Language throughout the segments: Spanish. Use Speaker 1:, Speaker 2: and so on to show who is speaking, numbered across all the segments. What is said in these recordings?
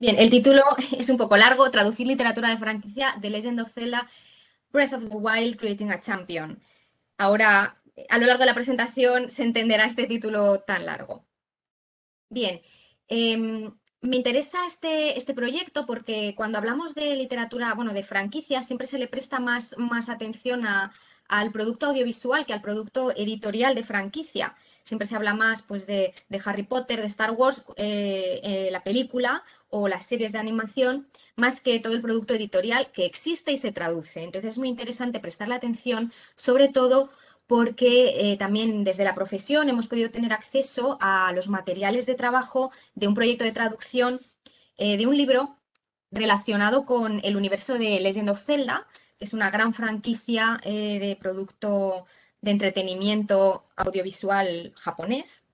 Speaker 1: Bien, el título es un poco largo, traducir literatura de franquicia, The Legend of Zelda, Breath of the Wild, Creating a Champion. Ahora, a lo largo de la presentación se entenderá este título tan largo. Bien, me interesa este proyecto porque cuando hablamos de literatura, bueno, de franquicia, siempre se le presta más atención al producto audiovisual que al producto editorial de franquicia. Siempre se habla más pues, de Harry Potter, de Star Wars, la película o las series de animación, más que todo el producto editorial que existe y se traduce. Entonces es muy interesante prestarle atención, sobre todo porque también desde la profesión hemos podido tener acceso a los materiales de trabajo de un proyecto de traducción de un libro relacionado con el universo de Legend of Zelda, que es una gran franquicia de producto de entretenimiento audiovisual japonés.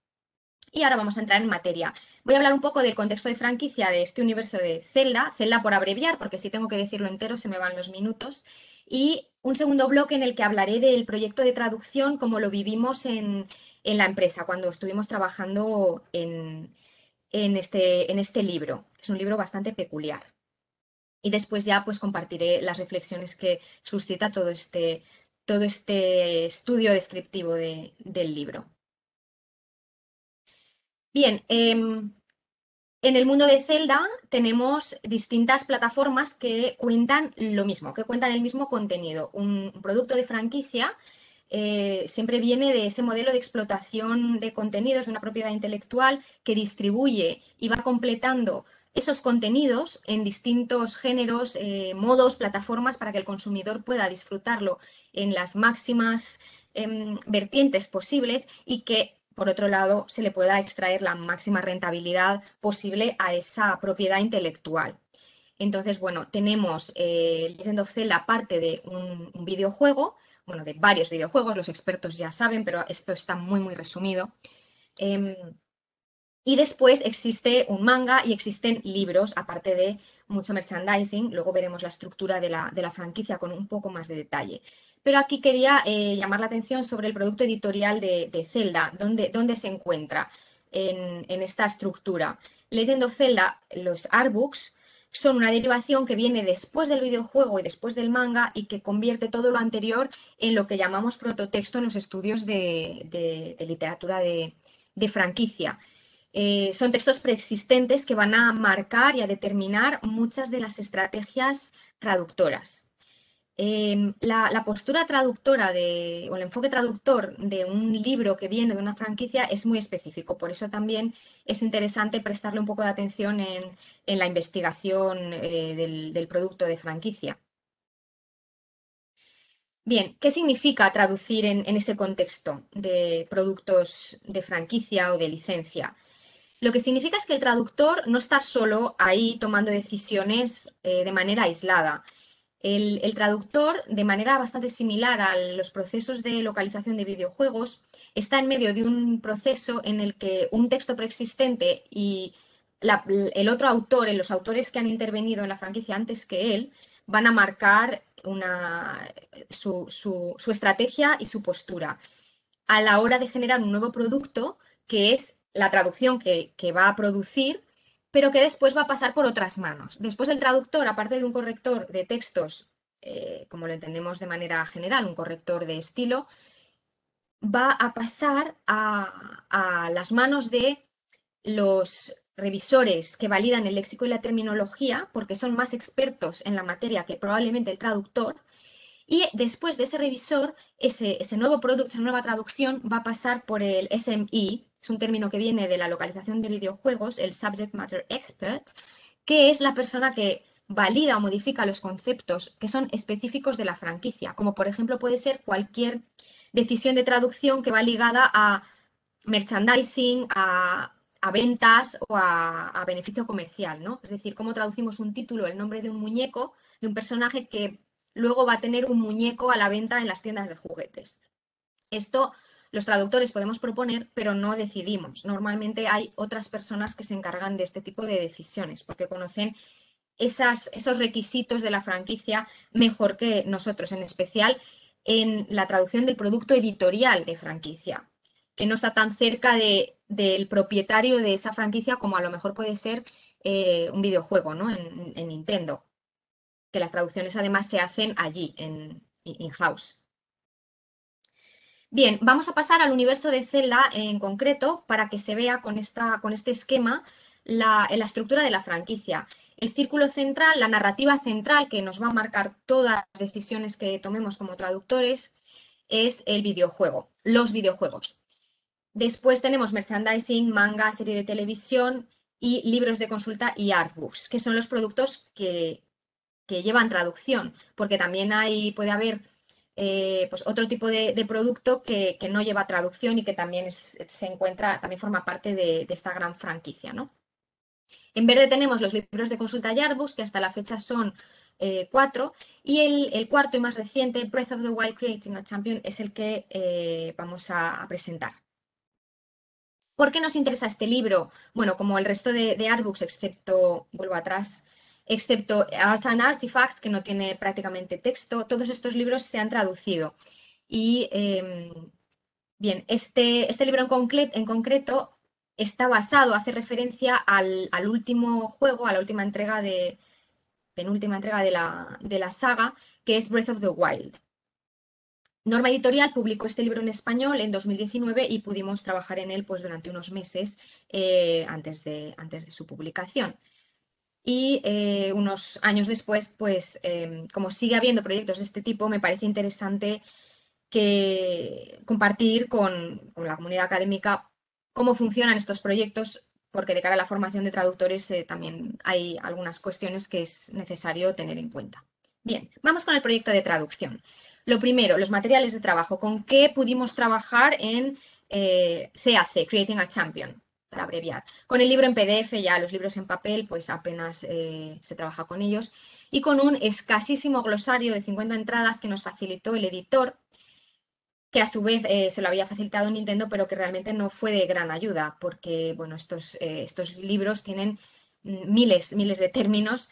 Speaker 1: Y ahora vamos a entrar en materia. Voy a hablar un poco del contexto de franquicia de este universo de Zelda, Zelda por abreviar, porque si tengo que decirlo entero se me van los minutos, y un segundo bloque en el que hablaré del proyecto de traducción como lo vivimos en la empresa, cuando estuvimos trabajando en este libro. Es un libro bastante peculiar. Y después ya pues compartiré las reflexiones que suscita todo este estudio descriptivo del libro. Bien, en el mundo de Zelda tenemos distintas plataformas que cuentan lo mismo, que cuentan el mismo contenido. Un producto de franquicia siempre viene de ese modelo de explotación de contenidos, de una propiedad intelectual que distribuye y va completando esos contenidos en distintos géneros, modos, plataformas para que el consumidor pueda disfrutarlo en las máximas vertientes posibles y que por otro lado, se le pueda extraer la máxima rentabilidad posible a esa propiedad intelectual. Entonces, bueno, tenemos Legend of Zelda parte de un videojuego, bueno, de varios videojuegos, los expertos ya saben, pero esto está muy resumido. Em, y después existe un manga y existen libros, aparte de mucho merchandising. Luego veremos la estructura de la franquicia con un poco más de detalle. Pero aquí quería llamar la atención sobre el producto editorial de Zelda, dónde se encuentra en esta estructura. Legend of Zelda, los artbooks, son una derivación que viene después del videojuego y después del manga y que convierte todo lo anterior en lo que llamamos prototexto en los estudios de literatura de franquicia. Son textos preexistentes que van a marcar y a determinar muchas de las estrategias traductoras. La postura traductora o el enfoque traductor de un libro que viene de una franquicia es muy específico, por eso también es interesante prestarle un poco de atención en la investigación del producto de franquicia. Bien, ¿qué significa traducir en ese contexto de productos de franquicia o de licencia? Lo que significa es que el traductor no está solo ahí tomando decisiones de manera aislada. El traductor, de manera bastante similar a los procesos de localización de videojuegos, está en medio de un proceso en el que un texto preexistente y el otro autor, los autores que han intervenido en la franquicia antes que él, van a marcar su estrategia y su postura a la hora de generar un nuevo producto que es la traducción que va a producir, pero que después va a pasar por otras manos. Después el traductor, aparte de un corrector de textos, como lo entendemos de manera general, un corrector de estilo, va a pasar a las manos de los revisores que validan el léxico y la terminología, porque son más expertos en la materia que probablemente el traductor, y después de ese revisor, ese nuevo producto, esa nueva traducción va a pasar por el SME, es un término que viene de la localización de videojuegos, el Subject Matter Expert, que es la persona que valida o modifica los conceptos que son específicos de la franquicia, como por ejemplo puede ser cualquier decisión de traducción que va ligada a merchandising, a ventas o a beneficio comercial, ¿no? Es decir, cómo traducimos un título, el nombre de un muñeco, de un personaje que luego va a tener un muñeco a la venta en las tiendas de juguetes. Esto los traductores podemos proponer, pero no decidimos. Normalmente hay otras personas que se encargan de este tipo de decisiones porque conocen esos requisitos de la franquicia mejor que nosotros, en especial en la traducción del producto editorial de franquicia, que no está tan cerca del propietario de esa franquicia como a lo mejor puede ser un videojuego, ¿no? En Nintendo, que las traducciones además se hacen allí, en in-house. Bien, vamos a pasar al universo de Zelda en concreto para que se vea con este esquema la estructura de la franquicia. El círculo central, la narrativa central que nos va a marcar todas las decisiones que tomemos como traductores, es el videojuego, los videojuegos. Después tenemos merchandising, manga, serie de televisión y libros de consulta y artbooks, que son los productos que llevan traducción, porque también puede haber pues otro tipo de producto que no lleva traducción y que también se encuentra, también forma parte de esta gran franquicia, ¿no? En verde tenemos los libros de consulta y artbooks, que hasta la fecha son 4, y el cuarto y más reciente, Breath of the Wild Creating a Champion, es el que vamos a presentar. ¿Por qué nos interesa este libro? Bueno, como el resto de artbooks, excepto, vuelvo atrás, excepto Art and Artifacts, que no tiene prácticamente texto, todos estos libros se han traducido. Y bien, este libro en concreto está basado, hace referencia al último juego, a la última entrega penúltima entrega de la saga, que es Breath of the Wild. Norma Editorial publicó este libro en español en 2019 y pudimos trabajar en él pues, durante unos meses antes de su publicación. Y unos años después, pues como sigue habiendo proyectos de este tipo, me parece interesante compartir con la comunidad académica cómo funcionan estos proyectos, porque de cara a la formación de traductores también hay algunas cuestiones que es necesario tener en cuenta. Bien, vamos con el proyecto de traducción. Lo primero, los materiales de trabajo. ¿Con qué pudimos trabajar en CAC, Creating a Champion, para abreviar? Con el libro en PDF, ya los libros en papel, pues apenas se trabaja con ellos. Y con un escasísimo glosario de 50 entradas que nos facilitó el editor, que a su vez se lo había facilitado Nintendo, pero que realmente no fue de gran ayuda, porque bueno, estos libros tienen miles de términos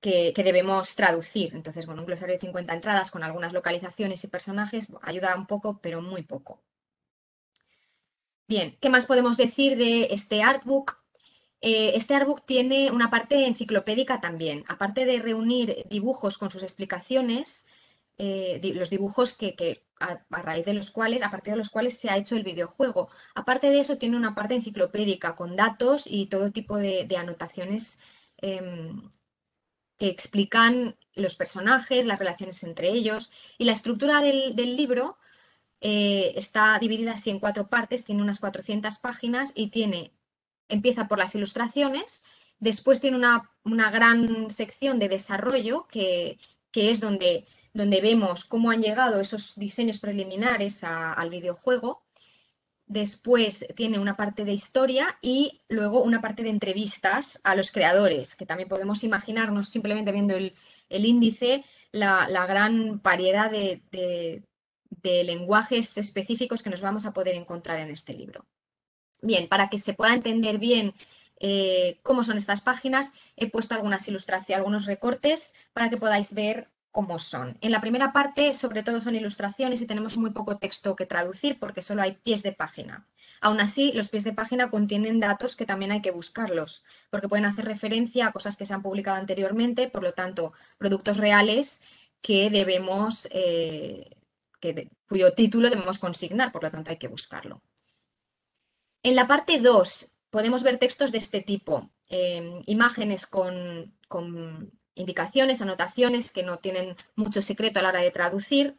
Speaker 1: que debemos traducir. Entonces, bueno, un glosario de 50 entradas con algunas localizaciones y personajes ayuda un poco, pero muy poco. Bien, ¿qué más podemos decir de este artbook? Este artbook tiene una parte enciclopédica también. Aparte de reunir dibujos con sus explicaciones, los dibujos a raíz de los cuales, a partir de los cuales se ha hecho el videojuego. Aparte de eso, tiene una parte enciclopédica con datos y todo tipo de anotaciones que explican los personajes, las relaciones entre ellos. Y la estructura del libro está dividida así en 4 partes, tiene unas 400 páginas y empieza por las ilustraciones, después tiene una gran sección de desarrollo que es donde vemos cómo han llegado esos diseños preliminares al videojuego. Después tiene una parte de historia y luego una parte de entrevistas a los creadores, que también podemos imaginarnos simplemente viendo el índice, la gran variedad de lenguajes específicos que nos vamos a poder encontrar en este libro. Bien, para que se pueda entender bien cómo son estas páginas, he puesto algunas ilustraciones, algunos recortes para que podáis ver cómo son. En la primera parte, sobre todo, son ilustraciones y tenemos muy poco texto que traducir porque solo hay pies de página. Aún así, los pies de página contienen datos que también hay que buscarlos, porque pueden hacer referencia a cosas que se han publicado anteriormente, por lo tanto, productos reales que cuyo título debemos consignar, por lo tanto, hay que buscarlo. En la parte 2 podemos ver textos de este tipo, imágenes con indicaciones, anotaciones que no tienen mucho secreto a la hora de traducir,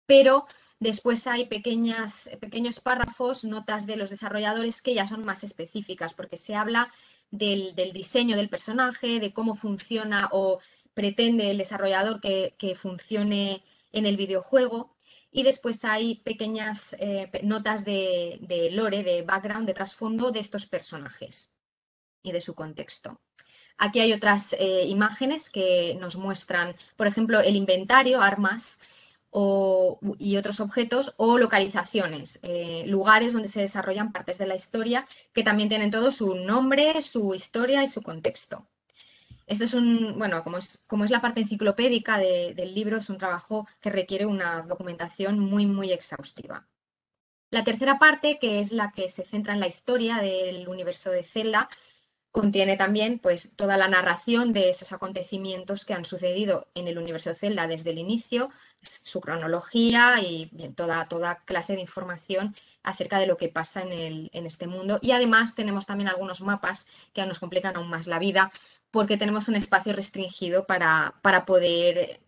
Speaker 1: pero después hay pequeños párrafos, notas de los desarrolladores que ya son más específicas, porque se habla del diseño del personaje, de cómo funciona o pretende el desarrollador que funcione en el videojuego. Y después hay pequeñas notas de lore, de background, de trasfondo de estos personajes y de su contexto. Aquí hay otras imágenes que nos muestran, por ejemplo, el inventario, armas y otros objetos o localizaciones, lugares donde se desarrollan partes de la historia que también tienen todo su nombre, su historia y su contexto. Esto es bueno, como es la parte enciclopédica del libro, es un trabajo que requiere una documentación muy, muy exhaustiva. La tercera parte, que es la que se centra en la historia del universo de Zelda, contiene también pues toda la narración de esos acontecimientos que han sucedido en el universo de Zelda desde el inicio, su cronología y bien, toda clase de información acerca de lo que pasa en este mundo. Y además tenemos también algunos mapas que nos complican aún más la vida porque tenemos un espacio restringido para poder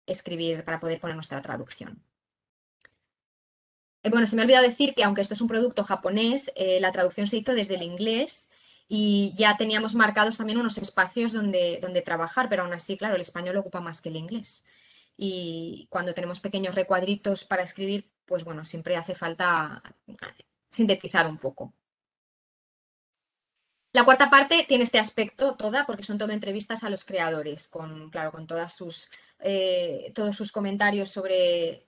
Speaker 1: escribir, para poder poner nuestra traducción. Bueno, se me ha olvidado decir que aunque esto es un producto japonés, la traducción se hizo desde el inglés y ya teníamos marcados también unos espacios donde trabajar, pero aún así, claro, el español ocupa más que el inglés. Y cuando tenemos pequeños recuadritos para escribir, pues bueno, siempre hace falta sintetizar un poco. La cuarta parte tiene este aspecto toda, porque son todo entrevistas a los creadores, claro, con todos sus comentarios sobre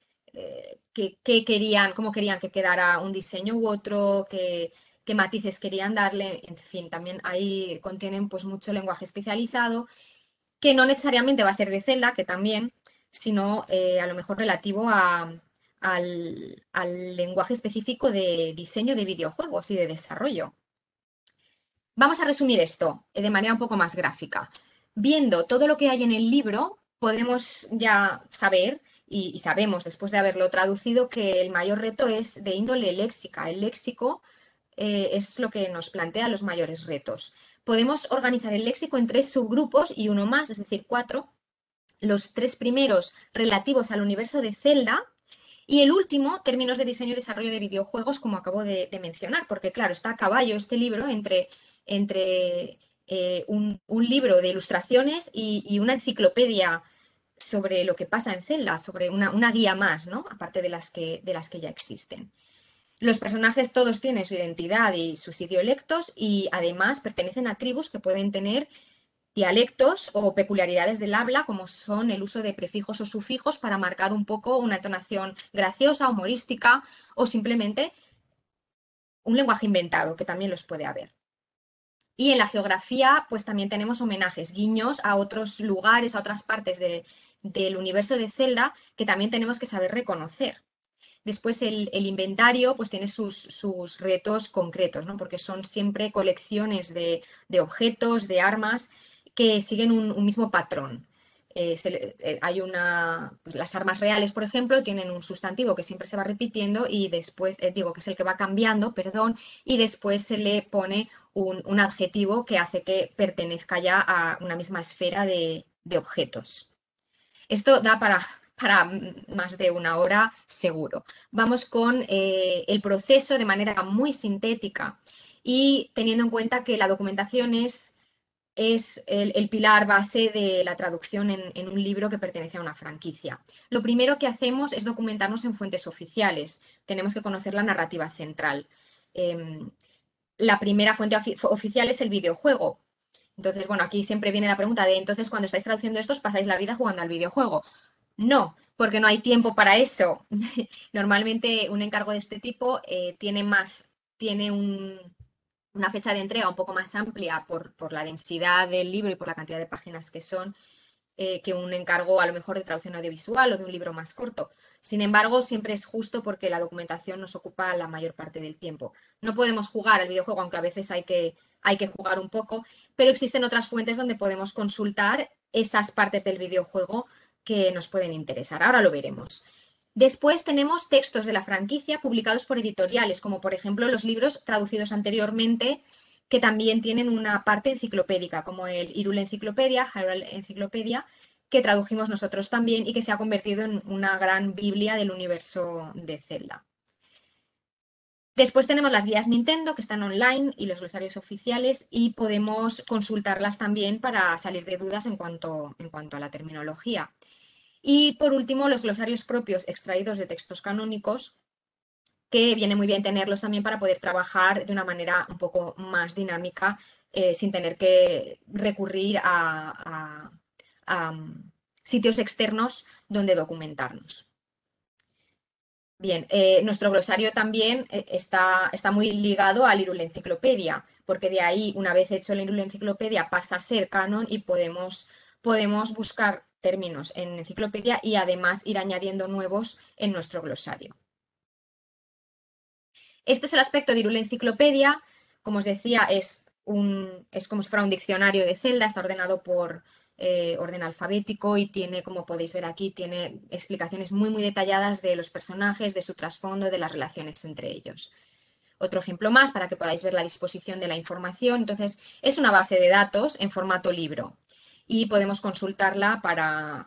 Speaker 1: qué querían, cómo querían que quedara un diseño u otro, qué matices querían darle, en fin, también ahí contienen pues mucho lenguaje especializado, que no necesariamente va a ser de Zelda, que también, sino a lo mejor relativo al lenguaje específico de diseño de videojuegos y de desarrollo. Vamos a resumir esto de manera un poco más gráfica. Viendo todo lo que hay en el libro, podemos ya saber, y sabemos después de haberlo traducido, que el mayor reto es de índole léxica. El léxico es lo que nos plantea los mayores retos. Podemos organizar el léxico en tres subgrupos y uno más, es decir, cuatro. Los tres primeros relativos al universo de Zelda, y el último, términos de diseño y desarrollo de videojuegos, como acabo de mencionar, porque claro, está a caballo este libro entre un libro de ilustraciones y una enciclopedia sobre lo que pasa en Zelda, sobre una guía más, ¿no? Aparte de las que ya existen. Los personajes todos tienen su identidad y sus idiolectos y además pertenecen a tribus que pueden tener dialectos o peculiaridades del habla, como son el uso de prefijos o sufijos para marcar un poco una entonación graciosa, humorística o simplemente un lenguaje inventado, que también los puede haber. Y en la geografía, pues también tenemos homenajes, guiños a otros lugares, a otras partes del universo de Zelda que también tenemos que saber reconocer. Después el inventario pues tiene sus retos concretos, ¿no? Porque son siempre colecciones de objetos, de armas que siguen un mismo patrón. Hay pues, las armas reales, por ejemplo, tienen un sustantivo que siempre se va repitiendo y después, digo, que es el que va cambiando, perdón, y después se le pone un adjetivo que hace que pertenezca ya a una misma esfera de objetos. Esto da para más de una hora seguro. Vamos con el proceso de manera muy sintética y teniendo en cuenta que la documentación es el pilar base de la traducción en un libro que pertenece a una franquicia. Lo primero que hacemos es documentarnos en fuentes oficiales. Tenemos que conocer la narrativa central. Em, la primera fuente oficial es el videojuego. Entonces, bueno, aquí siempre viene la pregunta de, entonces, cuando estáis traduciendo estos, ¿pasáis la vida jugando al videojuego? No, porque no hay tiempo para eso. Normalmente un encargo de este tipo tiene una fecha de entrega un poco más amplia por la densidad del libro y por la cantidad de páginas que son, que un encargo a lo mejor de traducción audiovisual o de un libro más corto. Sin embargo, siempre es justo porque la documentación nos ocupa la mayor parte del tiempo. No podemos jugar al videojuego, aunque a veces hay que jugar un poco, pero existen otras fuentes donde podemos consultar esas partes del videojuego que nos pueden interesar. Ahora lo veremos. Después tenemos textos de la franquicia publicados por editoriales, como por ejemplo los libros traducidos anteriormente, que también tienen una parte enciclopédica, como el Hyrule Enciclopedia, Hyrule Enciclopedia, que tradujimos nosotros también y que se ha convertido en una gran Biblia del universo de Zelda. Después tenemos las guías Nintendo que están online y los glosarios oficiales y podemos consultarlas también para salir de dudas en cuanto a la terminología. Y por último, los glosarios propios extraídos de textos canónicos, que viene muy bien tenerlos también para poder trabajar de una manera un poco más dinámica, sin tener que recurrir a sitios externos donde documentarnos. Bien, nuestro glosario también está muy ligado al Irule Enciclopedia, porque de ahí, una vez hecho el Irule Enciclopedia, pasa a ser canon y podemos buscar términos en enciclopedia y además ir añadiendo nuevos en nuestro glosario. Este es el aspecto de Irule Enciclopedia. Como os decía, es como si fuera un diccionario de Zelda, está ordenado por orden alfabético y tiene, como podéis ver aquí, tiene explicaciones muy detalladas de los personajes, de su trasfondo, de las relaciones entre ellos. Otro ejemplo más para que podáis ver la disposición de la información. Entonces, es una base de datos en formato libro y podemos consultarla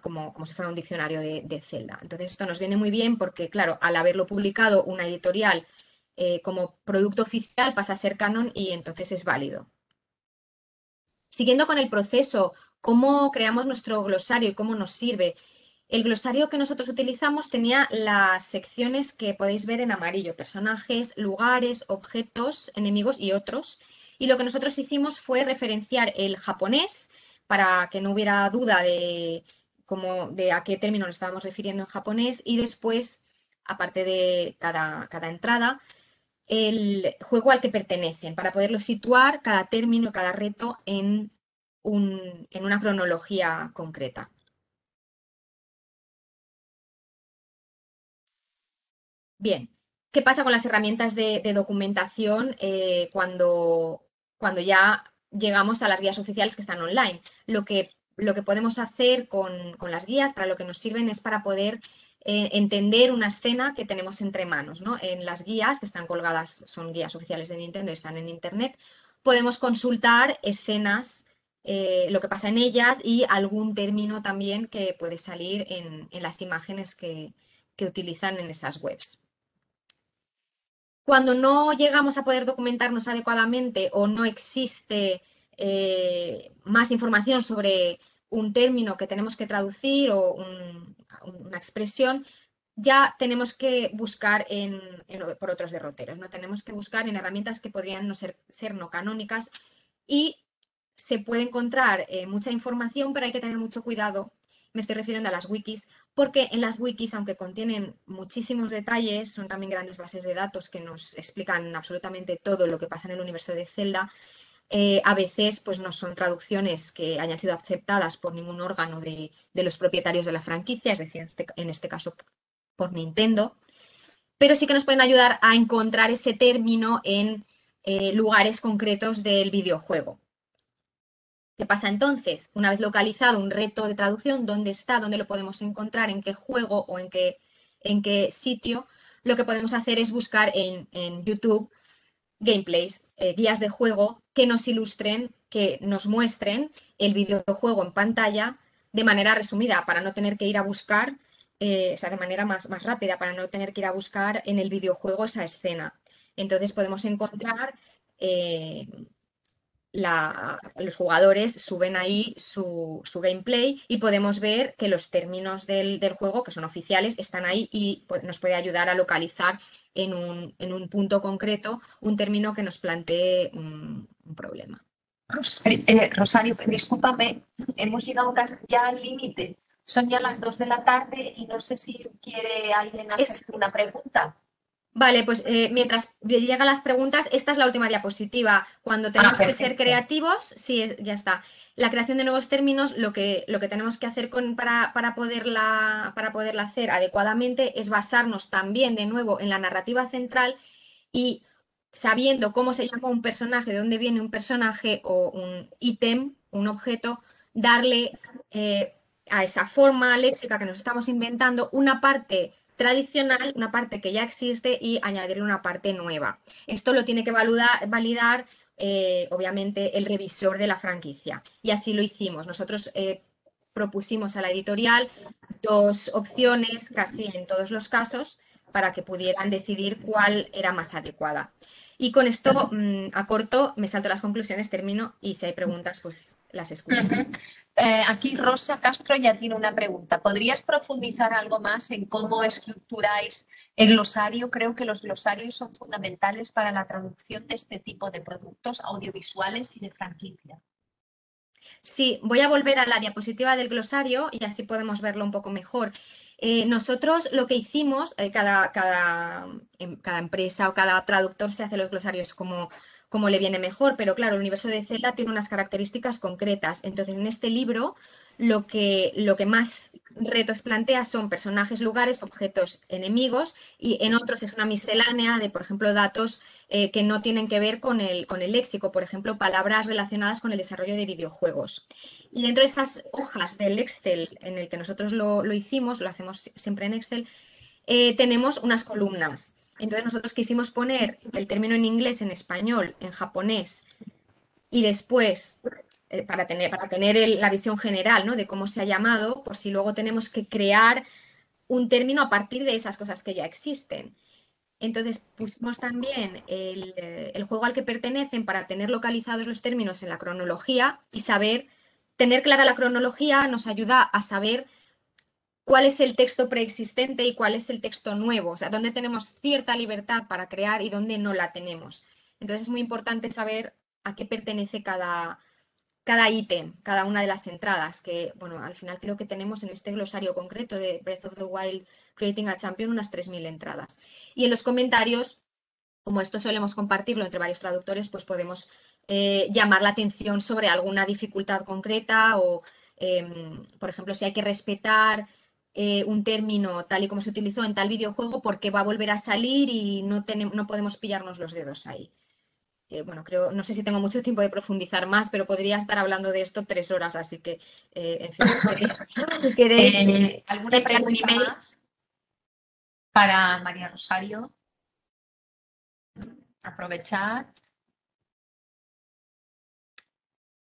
Speaker 1: como si fuera un diccionario de Zelda. Entonces, esto nos viene muy bien porque, claro, al haberlo publicado una editorial como producto oficial pasa a ser canon y entonces es válido. Siguiendo con el proceso, cómo creamos nuestro glosario y cómo nos sirve. El glosario que nosotros utilizamos tenía las secciones que podéis ver en amarillo, personajes, lugares, objetos, enemigos y otros. Y lo que nosotros hicimos fue referenciar el japonés para que no hubiera duda de a qué término nos estábamos refiriendo en japonés y después, aparte de cada entrada, el juego al que pertenecen, para poderlo situar cada término, cada reto en una cronología concreta. Bien, ¿qué pasa con las herramientas de documentación cuando ya llegamos a las guías oficiales que están online? Lo que podemos hacer con las guías, para lo que nos sirven es para poder entender una escena que tenemos entre manos, ¿no? En las guías que están colgadas, son guías oficiales de Nintendo y están en Internet, podemos consultar escenas, lo que pasa en ellas y algún término también que puede salir en las imágenes que utilizan en esas webs. Cuando no llegamos a poder documentarnos adecuadamente o no existe más información sobre un término que tenemos que traducir o una expresión, ya tenemos que buscar por otros derroteros, ¿no? Tenemos que buscar en herramientas que podrían ser no canónicas y se puede encontrar mucha información, pero hay que tener mucho cuidado. Me estoy refiriendo a las wikis, porque en las wikis, aunque contienen muchísimos detalles, son también grandes bases de datos que nos explican absolutamente todo lo que pasa en el universo de Zelda. A veces pues no son traducciones que hayan sido aceptadas por ningún órgano de los propietarios de la franquicia, es decir, en este caso por Nintendo, pero sí que nos pueden ayudar a encontrar ese término en lugares concretos del videojuego. ¿Qué pasa entonces? Una vez localizado un reto de traducción, ¿dónde está? ¿Dónde lo podemos encontrar? ¿En qué juego o en qué sitio? Lo que podemos hacer es buscar en YouTube gameplays, guías de juego que nos ilustren, que nos muestren el videojuego en pantalla de manera resumida, para no tener que ir a buscar, o sea, de manera más rápida, para no tener que ir a buscar en el videojuego esa escena. Entonces podemos encontrar los jugadores suben ahí su gameplay y podemos ver que los términos del juego, que son oficiales, están ahí y nos puede ayudar a localizar en un punto concreto un término que nos plantee un problema.
Speaker 2: Rosario, discúlpame, hemos llegado ya al límite. Son ya las 2 de la tarde y no sé si quiere alguien
Speaker 1: Es,
Speaker 2: hacerte una pregunta.
Speaker 1: vale, pues mientras llegan las preguntas, esta es la última diapositiva. Cuando
Speaker 2: Ah,
Speaker 1: tenemos que ser
Speaker 2: perfecto.
Speaker 1: creativos, sí, ya está. La creación de nuevos términos, lo que tenemos que hacer para poderla hacer adecuadamente es basarnos también de nuevo en la narrativa central y sabiendo cómo se llama un personaje, de dónde viene un personaje o un ítem, un objeto, darle a esa forma léxica que nos estamos inventando una parte tradicional, una parte que ya existe y añadirle una parte nueva. Esto lo tiene que validar obviamente el revisor de la franquicia. Y así lo hicimos. Nosotros propusimos a la editorial dos opciones casi en todos los casos para que pudieran decidir cuál era más adecuada. Y con esto, a corto, me salto las conclusiones, termino y si hay preguntas, pues las escucho.
Speaker 2: Ujú. Aquí Rosa Castro ya tiene una pregunta. ¿Podrías profundizar algo más en cómo estructuráis el glosario? Creo que los glosarios son fundamentales para la traducción de este tipo de productos audiovisuales y de franquicia.
Speaker 1: Sí, voy a volver a la diapositiva del glosario y así podemos verlo un poco mejor. Nosotros lo que hicimos, cada empresa o cada traductor se hace los glosarios como le viene mejor, pero claro, el universo de Zelda tiene unas características concretas. Entonces, en este libro, lo que más retos plantea son personajes, lugares, objetos, enemigos, y en otros es una miscelánea de, por ejemplo, datos que no tienen que ver con el léxico, por ejemplo, palabras relacionadas con el desarrollo de videojuegos. Y dentro de estas hojas del Excel en el que nosotros lo hicimos, lo hacemos siempre en Excel, tenemos unas columnas. Entonces nosotros quisimos poner el término en inglés, en español, en japonés y después, para tener la visión general, ¿no? De cómo se ha llamado, por si luego tenemos que crear un término a partir de esas cosas que ya existen. Entonces pusimos también el juego al que pertenecen para tener localizados los términos en la cronología y tener clara la cronología nos ayuda a saber cuál es el texto preexistente y cuál es el texto nuevo, o sea, dónde tenemos cierta libertad para crear y dónde no la tenemos. Entonces es muy importante saber a qué pertenece cada ítem, cada una de las entradas, que, bueno, al final creo que tenemos en este glosario concreto de Breath of the Wild Creating a Champion unas 3.000 entradas. Y en los comentarios, como esto solemos compartirlo entre varios traductores, pues podemos llamar la atención sobre alguna dificultad concreta o, por ejemplo, si hay que respetar un término tal y como se utilizó en tal videojuego porque va a volver a salir y no podemos pillarnos los dedos ahí. Bueno, no sé si tengo mucho tiempo de profundizar más, pero podría estar hablando de esto 3 horas, así que, en fin, si queréis,
Speaker 2: ¿Alguna
Speaker 1: enviarme un
Speaker 2: pregunta
Speaker 1: email.
Speaker 2: más para María Rosario? Aprovechar.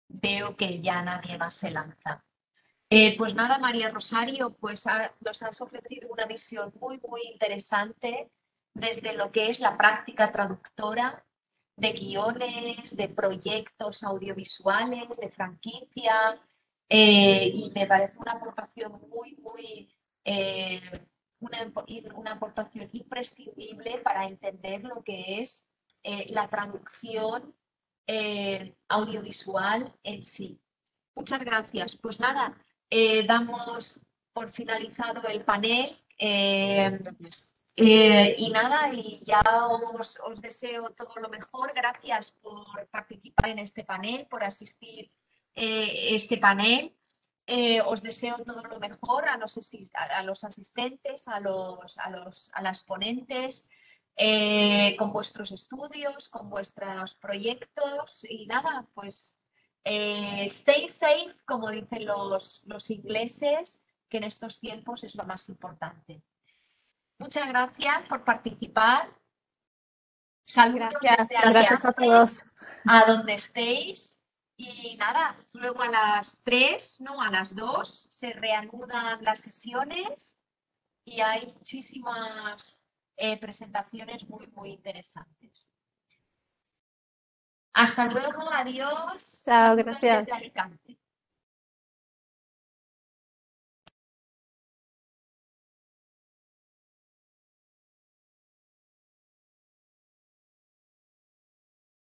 Speaker 2: Veo que ya nadie más se lanza. Pues nada, María Rosario, pues nos has ofrecido una visión muy, muy interesante desde lo que es la práctica traductora de guiones, de proyectos audiovisuales, de franquicia, y me parece una aportación muy, muy, eh, una, una aportación imprescindible para entender lo que es la traducción audiovisual en sí. Muchas gracias. Pues nada, damos por finalizado el panel. Y nada, y ya os deseo todo lo mejor. Gracias por participar en este panel, por asistir este panel. Os deseo todo lo mejor a los asistentes, a las ponentes, con vuestros estudios, con vuestros proyectos y nada, pues stay safe, como dicen los ingleses, que en estos tiempos es lo más importante. Muchas gracias por participar. Saludos
Speaker 3: Gracias,
Speaker 2: desde
Speaker 3: gracias a
Speaker 2: Alicante,
Speaker 3: todos.
Speaker 2: a donde estéis. Y nada, luego a las 3, ¿no? A las 2 se reanudan las sesiones y hay muchísimas presentaciones muy, muy interesantes. Hasta luego, adiós.
Speaker 3: Chao,
Speaker 2: Saludos
Speaker 3: gracias.
Speaker 2: desde Alicante.